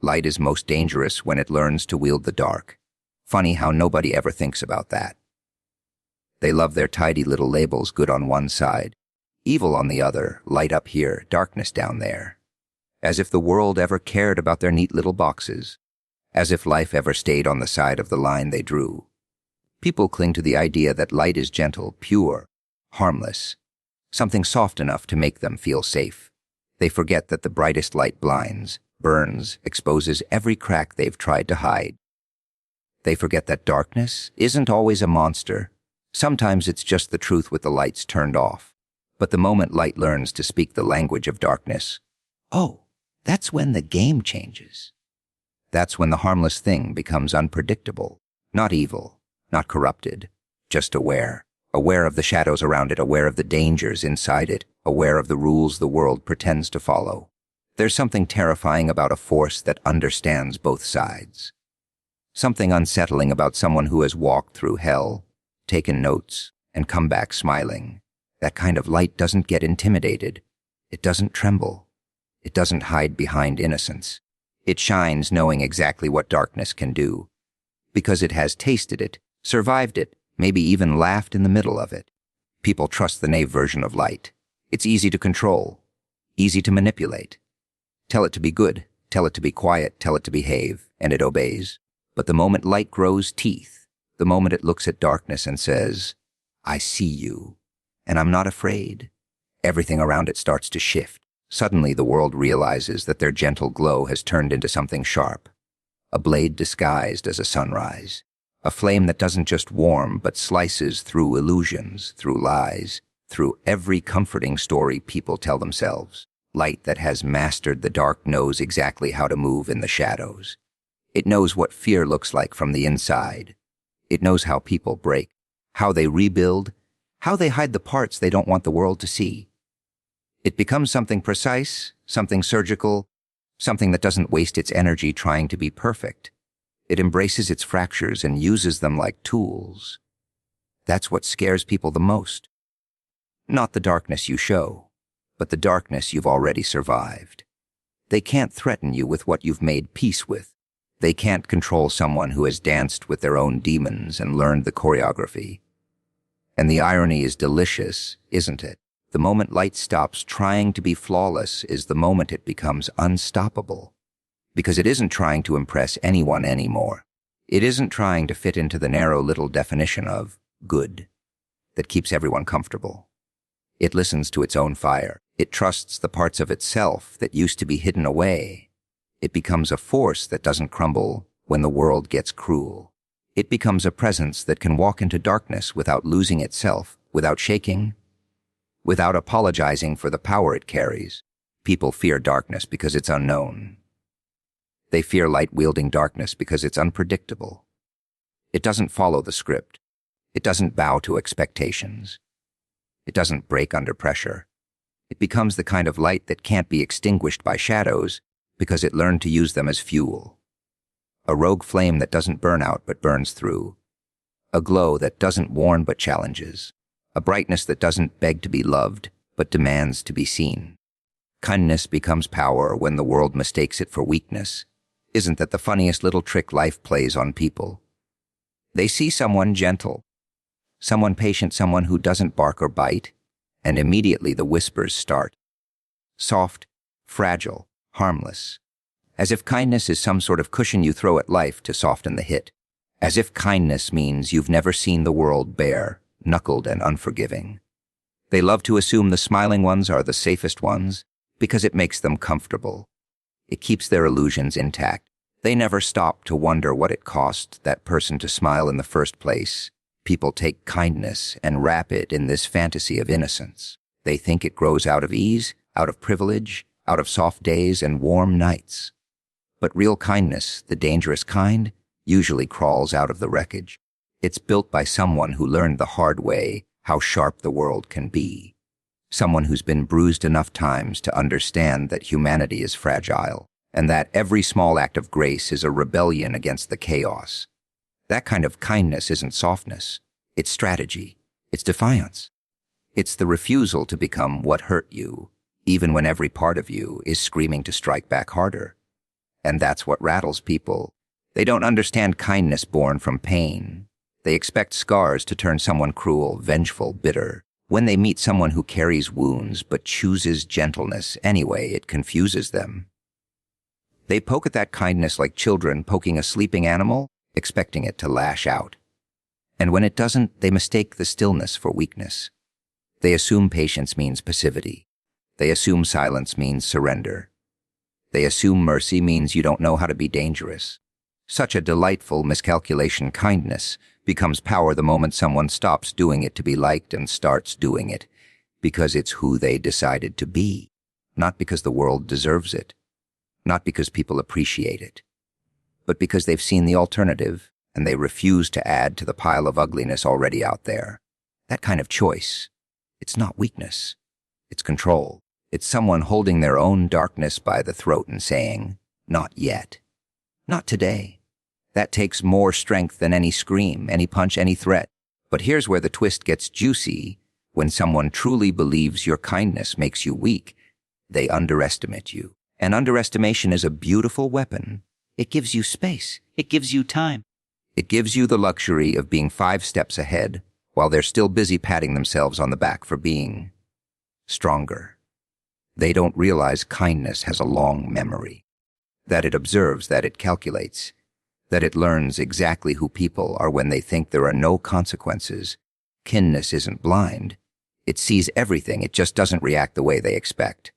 Light is most dangerous when it learns to wield the dark. Funny how nobody ever thinks about that. They love their tidy little labels, good on one side, evil on the other, light up here, darkness down there. As if the world ever cared about their neat little boxes. As if life ever stayed on the side of the line they drew. People cling to the idea that light is gentle, pure, harmless, something soft enough to make them feel safe. They forget that the brightest light blinds, burns, exposes every crack they've tried to hide. They forget that darkness isn't always a monster. Sometimes it's just the truth with the lights turned off. But the moment light learns to speak the language of darkness, oh, that's when the game changes. That's when the harmless thing becomes unpredictable, not evil, not corrupted, just aware. Aware of the shadows around it, aware of the dangers inside it, aware of the rules the world pretends to follow. There's something terrifying about a force that understands both sides. Something unsettling about someone who has walked through hell, taken notes, and come back smiling. That kind of light doesn't get intimidated. It doesn't tremble. It doesn't hide behind innocence. It shines knowing exactly what darkness can do. Because it has tasted it, survived it, maybe even laughed in the middle of it. People trust the naive version of light. It's easy to control, easy to manipulate. Tell it to be good, tell it to be quiet, tell it to behave, and it obeys. But the moment light grows teeth, the moment it looks at darkness and says, I see you, and I'm not afraid, everything around it starts to shift. Suddenly the world realizes that their gentle glow has turned into something sharp, a blade disguised as a sunrise, a flame that doesn't just warm but slices through illusions, through lies, through every comforting story people tell themselves. Light that has mastered the dark knows exactly how to move in the shadows. It knows what fear looks like from the inside. It knows how people break, how they rebuild, how they hide the parts they don't want the world to see. It becomes something precise, something surgical, something that doesn't waste its energy trying to be perfect. It embraces its fractures and uses them like tools. That's what scares people the most. Not the darkness you show, but the darkness you've already survived. They can't threaten you with what you've made peace with. They can't control someone who has danced with their own demons and learned the choreography. And the irony is delicious, isn't it? The moment light stops trying to be flawless is the moment it becomes unstoppable. Because it isn't trying to impress anyone anymore. It isn't trying to fit into the narrow little definition of good that keeps everyone comfortable. It listens to its own fire. It trusts the parts of itself that used to be hidden away. It becomes a force that doesn't crumble when the world gets cruel. It becomes a presence that can walk into darkness without losing itself, without shaking, without apologizing for the power it carries. People fear darkness because it's unknown. They fear light-wielding darkness because it's unpredictable. It doesn't follow the script. It doesn't bow to expectations. It doesn't break under pressure. It becomes the kind of light that can't be extinguished by shadows because it learned to use them as fuel. A rogue flame that doesn't burn out but burns through. A glow that doesn't warn but challenges. A brightness that doesn't beg to be loved but demands to be seen. Kindness becomes power when the world mistakes it for weakness. Isn't that the funniest little trick life plays on people? They see someone gentle, someone patient, someone who doesn't bark or bite, and immediately the whispers start. Soft, fragile, harmless. As if kindness is some sort of cushion you throw at life to soften the hit. As if kindness means you've never seen the world bare, knuckled and unforgiving. They love to assume the smiling ones are the safest ones because it makes them comfortable. It keeps their illusions intact. They never stop to wonder what it cost that person to smile in the first place. People take kindness and wrap it in this fantasy of innocence. They think it grows out of ease, out of privilege, out of soft days and warm nights. But real kindness, the dangerous kind, usually crawls out of the wreckage. It's built by someone who learned the hard way how sharp the world can be. Someone who's been bruised enough times to understand that humanity is fragile, and that every small act of grace is a rebellion against the chaos. That kind of kindness isn't softness. It's strategy. It's defiance. It's the refusal to become what hurt you, even when every part of you is screaming to strike back harder. And that's what rattles people. They don't understand kindness born from pain. They expect scars to turn someone cruel, vengeful, bitter. When they meet someone who carries wounds but chooses gentleness anyway, it confuses them. They poke at that kindness like children poking a sleeping animal, expecting it to lash out. And when it doesn't, they mistake the stillness for weakness. They assume patience means passivity. They assume silence means surrender. They assume mercy means you don't know how to be dangerous. Such a delightful miscalculation. Kindness becomes power the moment someone stops doing it to be liked and starts doing it because it's who they decided to be, not because the world deserves it, not because people appreciate it, but because they've seen the alternative and they refuse to add to the pile of ugliness already out there. That kind of choice, it's not weakness, it's control. It's someone holding their own darkness by the throat and saying, "Not yet. Not today." That takes more strength than any scream, any punch, any threat. But here's where the twist gets juicy. When someone truly believes your kindness makes you weak, they underestimate you. And underestimation is a beautiful weapon. It gives you space. It gives you time. It gives you the luxury of being 5 steps ahead while they're still busy patting themselves on the back for being stronger. They don't realize kindness has a long memory, that it observes, that it calculates, that it learns exactly who people are when they think there are no consequences. Kindness isn't blind. It sees everything, it just doesn't react the way they expect.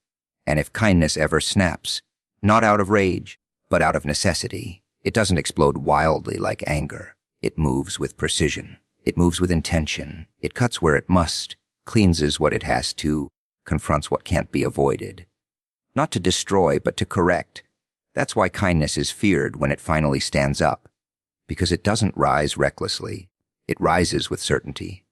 And if kindness ever snaps, not out of rage, but out of necessity, it doesn't explode wildly like anger. It moves with precision. It moves with intention. It cuts where it must, cleanses what it has to, confronts what can't be avoided. Not to destroy, but to correct. That's why kindness is feared when it finally stands up, because it doesn't rise recklessly. It rises with certainty.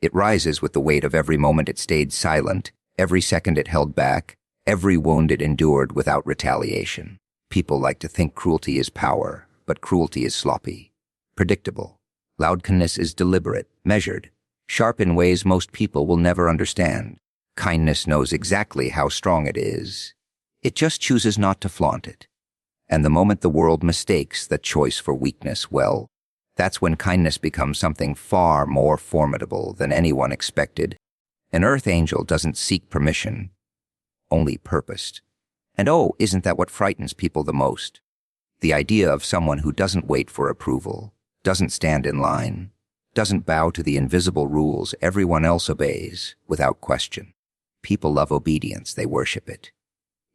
It rises with the weight of every moment it stayed silent, every second it held back, every wound it endured without retaliation. People like to think cruelty is power, but cruelty is sloppy, predictable. Loud kindness is deliberate, measured, sharp in ways most people will never understand. Kindness knows exactly how strong it is. It just chooses not to flaunt it. And the moment the world mistakes that choice for weakness, well, that's when kindness becomes something far more formidable than anyone expected. An earth angel doesn't seek permission, only purposed. And oh, isn't that what frightens people the most? The idea of someone who doesn't wait for approval, doesn't stand in line, doesn't bow to the invisible rules everyone else obeys without question. People love obedience, they worship it.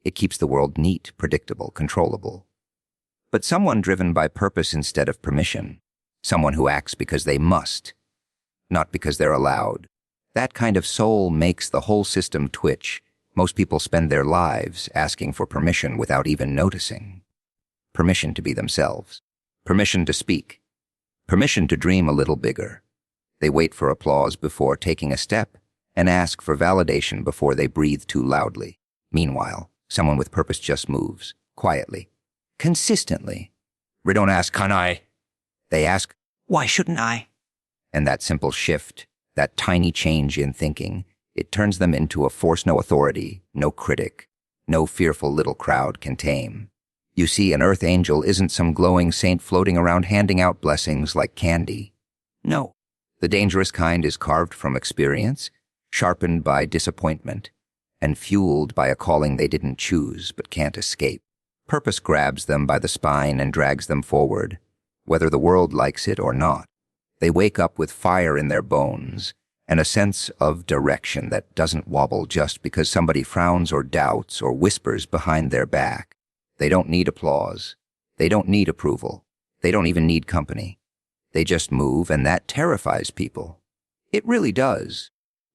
It keeps the world neat, predictable, controllable. But someone driven by purpose instead of permission, someone who acts because they must, not because they're allowed, that kind of soul makes the whole system twitch. Most people spend their lives asking for permission without even noticing. Permission to be themselves. Permission to speak. Permission to dream a little bigger. They wait for applause before taking a step and ask for validation before they breathe too loudly. Meanwhile, someone with purpose just moves, quietly, consistently. They don't ask, "Can I?" They ask, "Why shouldn't I?" And that simple shift, that tiny change in thinking, it turns them into a force no authority, no critic, no fearful little crowd can tame. You see, an earth angel isn't some glowing saint floating around handing out blessings like candy. No, the dangerous kind is carved from experience, sharpened by disappointment, and fueled by a calling they didn't choose but can't escape. Purpose grabs them by the spine and drags them forward, whether the world likes it or not. They wake up with fire in their bones and a sense of direction that doesn't wobble just because somebody frowns or doubts or whispers behind their back. They don't need applause. They don't need approval. They don't even need company. They just move, and that terrifies people. It really does.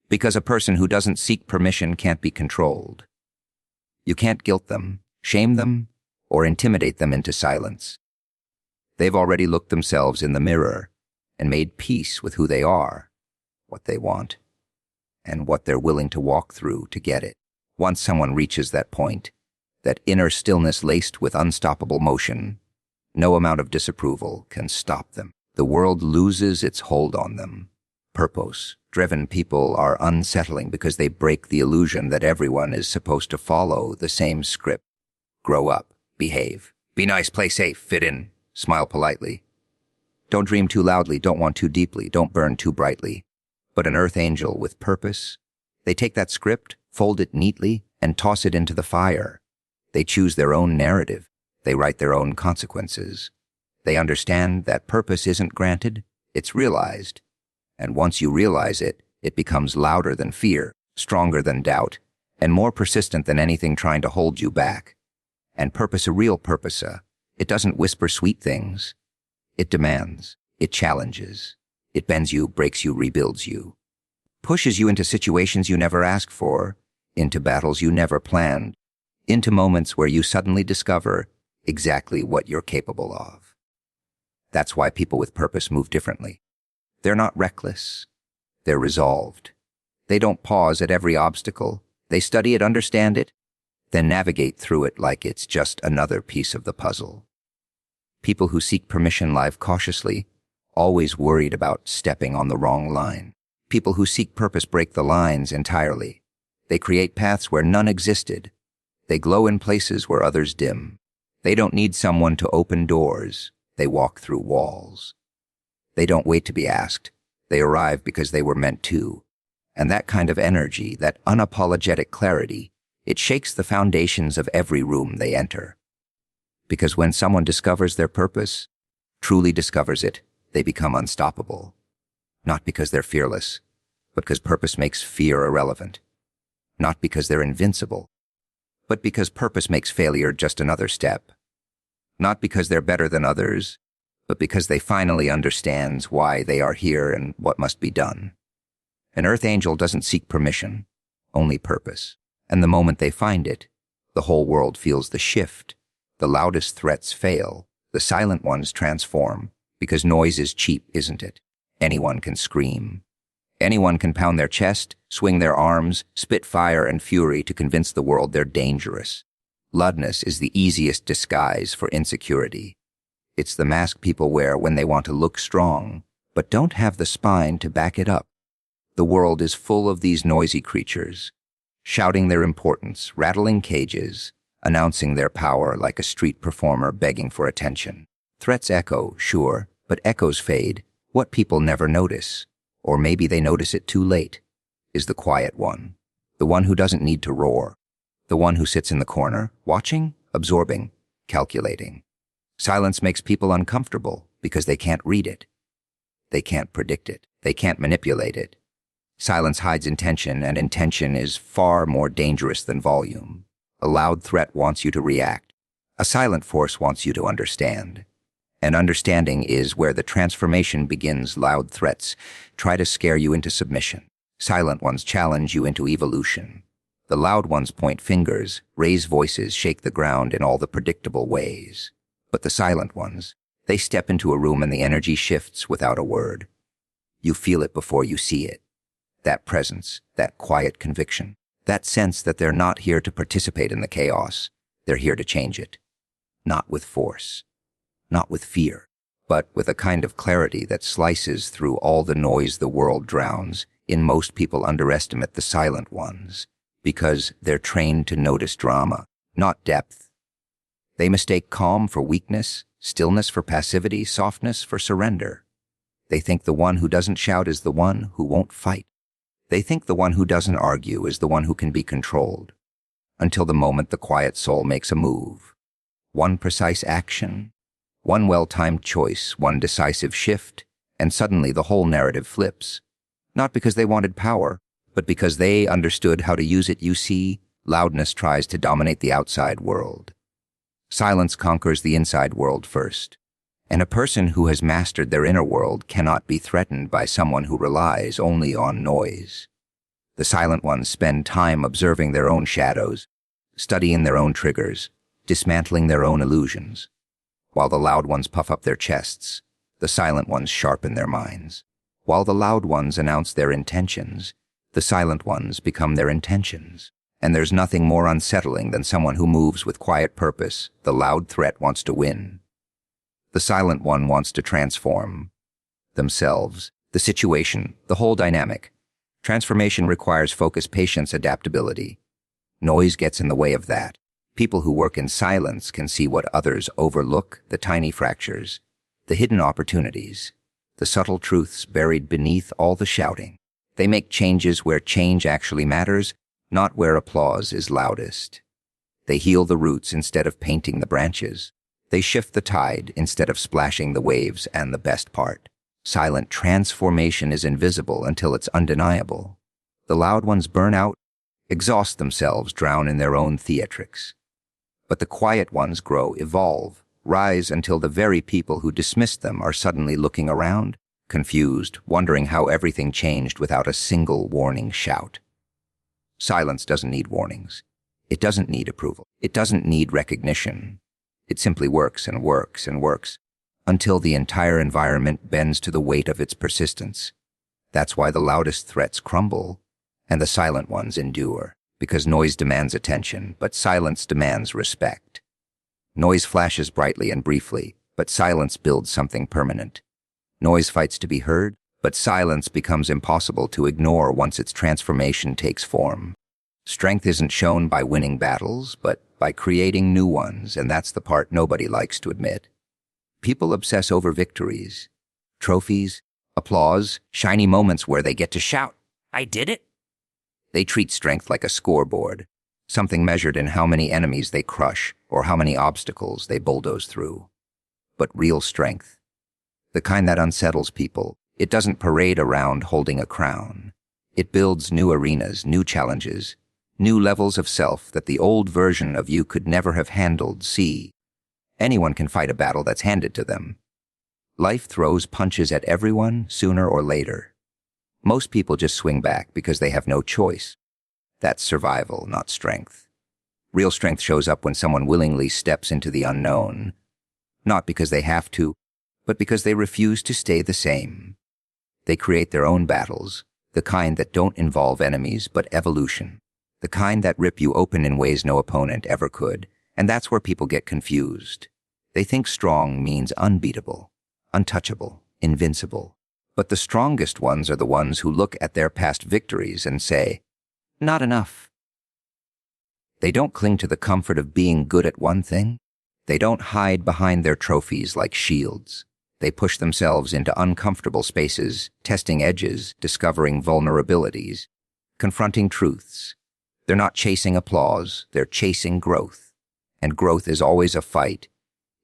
Because a person who doesn't seek permission can't be controlled. You can't guilt them, shame them, or intimidate them into silence. They've already looked themselves in the mirror and made peace with who they are, what they want, and what they're willing to walk through to get it. Once someone reaches that point, that inner stillness laced with unstoppable motion, no amount of disapproval can stop them. The world loses its hold on them. Purpose-driven people are unsettling because they break the illusion that everyone is supposed to follow the same script. Grow up, behave, Be nice, play safe, fit in, smile politely. Don't dream too loudly, don't want too deeply, don't burn too brightly. But an earth angel with purpose, they take that script, fold it neatly, and toss it into the fire. They choose their own narrative. They write their own consequences. They understand that purpose isn't granted, it's realized. And once you realize it, it becomes louder than fear, stronger than doubt, and more persistent than anything trying to hold you back. And purpose, a real purpose, it doesn't whisper sweet things. It demands, it challenges, it bends you, breaks you, rebuilds you, pushes you into situations you never asked for, into battles you never planned, into moments where you suddenly discover exactly what you're capable of. That's why people with purpose move differently. They're not reckless. They're resolved. They don't pause at every obstacle. They study it, understand it, then navigate through it like it's just another piece of the puzzle. People who seek permission live cautiously, always worried about stepping on the wrong line. People who seek purpose break the lines entirely. They create paths where none existed. They glow in places where others dim. They don't need someone to open doors. They walk through walls. They don't wait to be asked. They arrive because they were meant to. And that kind of energy, that unapologetic clarity, it shakes the foundations of every room they enter. Because when someone discovers their purpose, truly discovers it, they become unstoppable. Not because they're fearless, but because purpose makes fear irrelevant. Not because they're invincible, but because purpose makes failure just another step. Not because they're better than others, but because they finally understand why they are here and what must be done. An earth angel doesn't seek permission, only purpose. And the moment they find it, the whole world feels the shift. The loudest threats fail. The silent ones transform. Because noise is cheap, isn't it? Anyone can scream. Anyone can pound their chest, swing their arms, spit fire and fury to convince the world they're dangerous. Loudness is the easiest disguise for insecurity. It's the mask people wear when they want to look strong, but don't have the spine to back it up. The world is full of these noisy creatures, shouting their importance, rattling cages, announcing their power like a street performer begging for attention. Threats echo, sure, but echoes fade. What people never notice, or maybe they notice it too late, is the quiet one, the one who doesn't need to roar, the one who sits in the corner, watching, absorbing, calculating. Silence makes people uncomfortable because they can't read it. They can't predict it. They can't manipulate it. Silence hides intention, and intention is far more dangerous than volume. A loud threat wants you to react. A silent force wants you to understand. And understanding is where the transformation begins. Loud threats try to scare you into submission. Silent ones challenge you into evolution. The loud ones point fingers, raise voices, shake the ground in all the predictable ways. But the silent ones, they step into a room and the energy shifts without a word. You feel it before you see it. That presence, that quiet conviction, that sense that they're not here to participate in the chaos. They're here to change it. Not with force, not with fear, but with a kind of clarity that slices through all the noise the world drowns. In most people underestimate the silent ones because they're trained to notice drama, not depth. They mistake calm for weakness, stillness for passivity, softness for surrender. They think the one who doesn't shout is the one who won't fight. They think the one who doesn't argue is the one who can be controlled, until the moment the quiet soul makes a move. One precise action, one well-timed choice, one decisive shift, and suddenly the whole narrative flips. Not because they wanted power, but because they understood how to use it. You see, loudness tries to dominate the outside world. Silence conquers the inside world first. And a person who has mastered their inner world cannot be threatened by someone who relies only on noise. The silent ones spend time observing their own shadows, studying their own triggers, dismantling their own illusions. While the loud ones puff up their chests, the silent ones sharpen their minds. While the loud ones announce their intentions, the silent ones become their intentions. And there's nothing more unsettling than someone who moves with quiet purpose. The loud threat wants to win. The silent one wants to transform themselves, the situation, the whole dynamic. Transformation requires focus, patience, adaptability. Noise gets in the way of that. People who work in silence can see what others overlook, the tiny fractures, the hidden opportunities, the subtle truths buried beneath all the shouting. They make changes where change actually matters, not where applause is loudest. They heal the roots instead of painting the branches. They shift the tide instead of splashing the waves, and the best part, silent transformation is invisible until it's undeniable. The loud ones burn out, exhaust themselves, drown in their own theatrics. But the quiet ones grow, evolve, rise until the very people who dismissed them are suddenly looking around, confused, wondering how everything changed without a single warning shout. Silence doesn't need warnings. It doesn't need approval. It doesn't need recognition. It simply works and works and works until the entire environment bends to the weight of its persistence. That's why the loudest threats crumble and the silent ones endure, because noise demands attention, but silence demands respect. Noise flashes brightly and briefly, but silence builds something permanent. Noise fights to be heard, but silence becomes impossible to ignore once its transformation takes form. Strength isn't shown by winning battles, but by creating new ones, and that's the part nobody likes to admit. People obsess over victories, trophies, applause, shiny moments where they get to shout, "I did it!" They treat strength like a scoreboard, something measured in how many enemies they crush or how many obstacles they bulldoze through. But real strength, the kind that unsettles people, it doesn't parade around holding a crown. It builds new arenas, new challenges, new levels of self that the old version of you could never have handled. See, anyone can fight a battle that's handed to them. Life throws punches at everyone sooner or later. Most people just swing back because they have no choice. That's survival, not strength. Real strength shows up when someone willingly steps into the unknown, not because they have to, but because they refuse to stay the same. They create their own battles, the kind that don't involve enemies but evolution, the kind that rip you open in ways no opponent ever could, and that's where people get confused. They think strong means unbeatable, untouchable, invincible. But the strongest ones are the ones who look at their past victories and say, "Not enough." They don't cling to the comfort of being good at one thing. They don't hide behind their trophies like shields. They push themselves into uncomfortable spaces, testing edges, discovering vulnerabilities, confronting truths. They're not chasing applause, they're chasing growth. And growth is always a fight.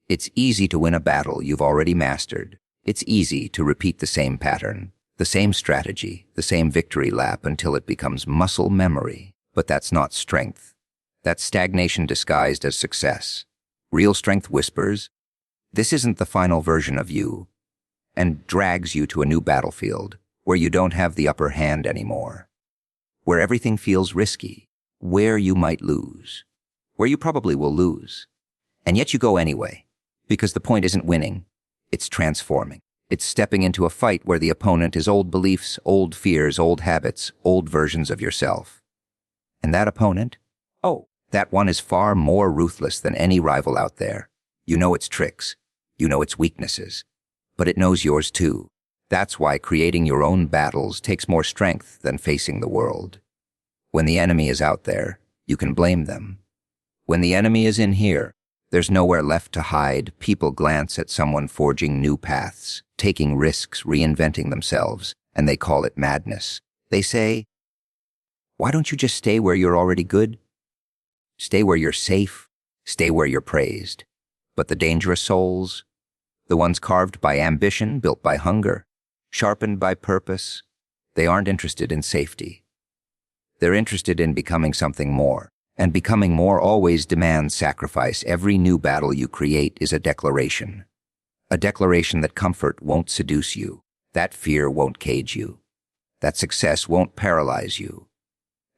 It's easy to win a battle you've already mastered. It's easy to repeat the same pattern, the same strategy, the same victory lap until it becomes muscle memory. But that's not strength. That's stagnation disguised as success. Real strength whispers, "This isn't the final version of you," and drags you to a new battlefield where you don't have the upper hand anymore, where everything feels risky, where you might lose, where you probably will lose. And yet you go anyway, because the point isn't winning. It's transforming. It's stepping into a fight where the opponent is old beliefs, old fears, old habits, old versions of yourself. And that opponent? Oh, that one is far more ruthless than any rival out there. You know its tricks. You know its weaknesses. But it knows yours too. That's why creating your own battles takes more strength than facing the world. When the enemy is out there, you can blame them. When the enemy is in here, there's nowhere left to hide. People glance at someone forging new paths, taking risks, reinventing themselves, and they call it madness. They say, "Why don't you just stay where you're already good? Stay where you're safe, stay where you're praised." But the dangerous souls, the ones carved by ambition, built by hunger, sharpened by purpose, they aren't interested in safety. They're interested in becoming something more. And becoming more always demands sacrifice. Every new battle you create is a declaration. A declaration that comfort won't seduce you, that fear won't cage you, that success won't paralyze you,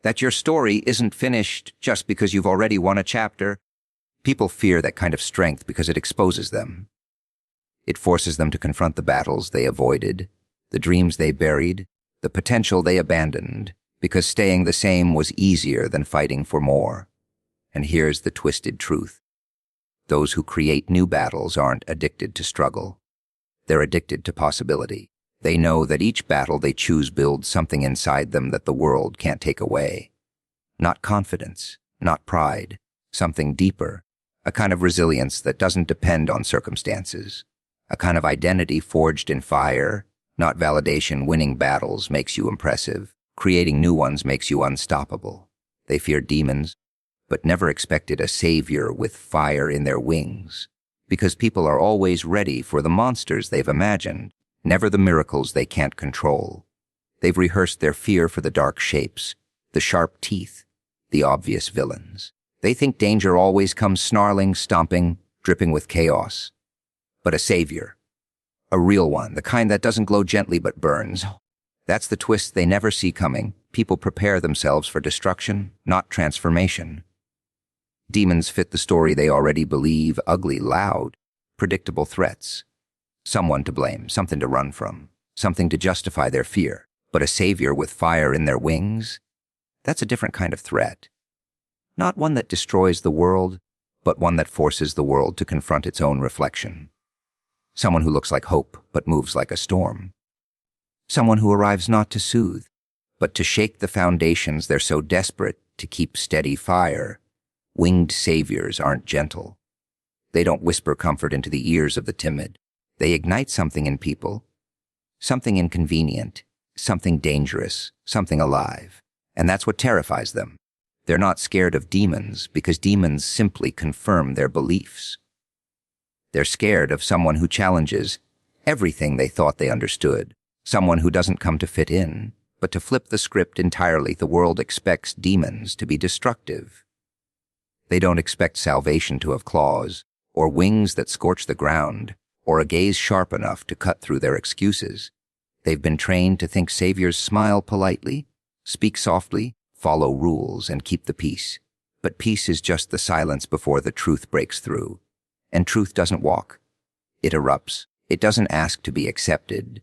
that your story isn't finished just because you've already won a chapter. People fear that kind of strength because it exposes them. It forces them to confront the battles they avoided, the dreams they buried, the potential they abandoned, because staying the same was easier than fighting for more. And here's the twisted truth. Those who create new battles aren't addicted to struggle. They're addicted to possibility. They know that each battle they choose builds something inside them that the world can't take away. Not confidence, not pride, something deeper, a kind of resilience that doesn't depend on circumstances, a kind of identity forged in fire. Not validation. Winning battles makes you impressive. Creating new ones makes you unstoppable. They feared demons, but never expected a savior with fire in their wings, because people are always ready for the monsters they've imagined, never the miracles they can't control. They've rehearsed their fear for the dark shapes, the sharp teeth, the obvious villains. They think danger always comes snarling, stomping, dripping with chaos. But a savior, a real one, the kind that doesn't glow gently but burns. That's the twist they never see coming. People prepare themselves for destruction, not transformation. Demons fit the story they already believe, ugly, loud, predictable threats. Someone to blame, something to run from, something to justify their fear. But a savior with fire in their wings? That's a different kind of threat. Not one that destroys the world, but one that forces the world to confront its own reflection. Someone who looks like hope, but moves like a storm. Someone who arrives not to soothe, but to shake the foundations they're so desperate to keep steady fire. Winged saviors aren't gentle. They don't whisper comfort into the ears of the timid. They ignite something in people, something inconvenient, something dangerous, something alive. And that's what terrifies them. They're not scared of demons because demons simply confirm their beliefs. They're scared of someone who challenges everything they thought they understood, someone who doesn't come to fit in, but to flip the script entirely. The world expects demons to be destructive. They don't expect salvation to have claws, or wings that scorch the ground, or a gaze sharp enough to cut through their excuses. They've been trained to think saviors smile politely, speak softly, follow rules, and keep the peace. But peace is just the silence before the truth breaks through. And truth doesn't walk. It erupts. It doesn't ask to be accepted.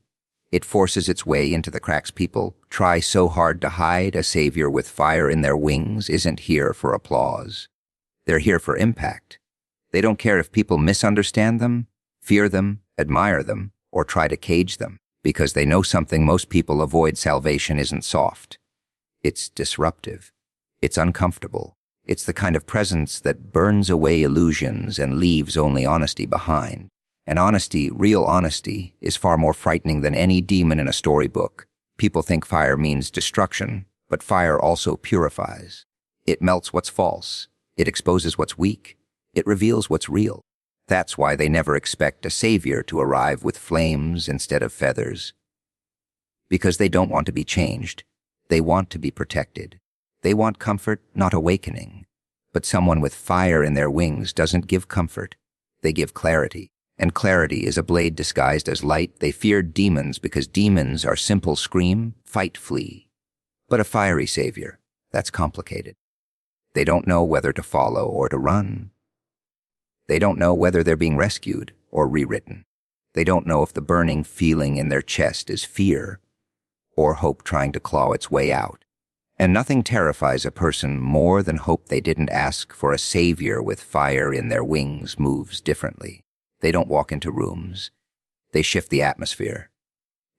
It forces its way into the cracks. People try so hard to hide. A savior with fire in their wings isn't here for applause. They're here for impact. They don't care if people misunderstand them, fear them, admire them, or try to cage them, because they know something most people avoid. Salvation isn't soft. It's disruptive. It's uncomfortable. It's the kind of presence that burns away illusions and leaves only honesty behind. And honesty, real honesty, is far more frightening than any demon in a storybook. People think fire means destruction, but fire also purifies. It melts what's false. It exposes what's weak. It reveals what's real. That's why they never expect a savior to arrive with flames instead of feathers. Because they don't want to be changed. They want to be protected. They want comfort, not awakening. But someone with fire in their wings doesn't give comfort. They give clarity. And clarity is a blade disguised as light. They feared demons because demons are simple: scream, fight, flee. But a fiery savior, that's complicated. They don't know whether to follow or to run. They don't know whether they're being rescued or rewritten. They don't know if the burning feeling in their chest is fear or hope trying to claw its way out. And nothing terrifies a person more than hope. They didn't ask for a savior with fire in their wings. Moves differently. They don't walk into rooms. They shift the atmosphere.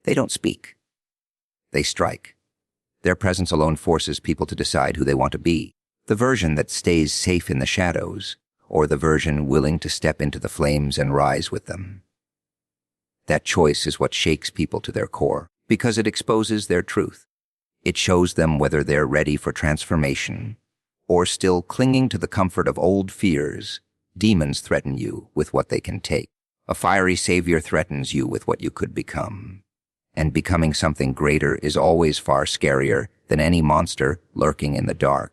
They don't speak. They strike. Their presence alone forces people to decide who they want to be. The version that stays safe in the shadows, or the version willing to step into the flames and rise with them. That choice is what shakes people to their core, because it exposes their truth. It shows them whether they're ready for transformation, or still clinging to the comfort of old fears. Demons threaten you with what they can take. A fiery savior threatens you with what you could become. And becoming something greater is always far scarier than any monster lurking in the dark.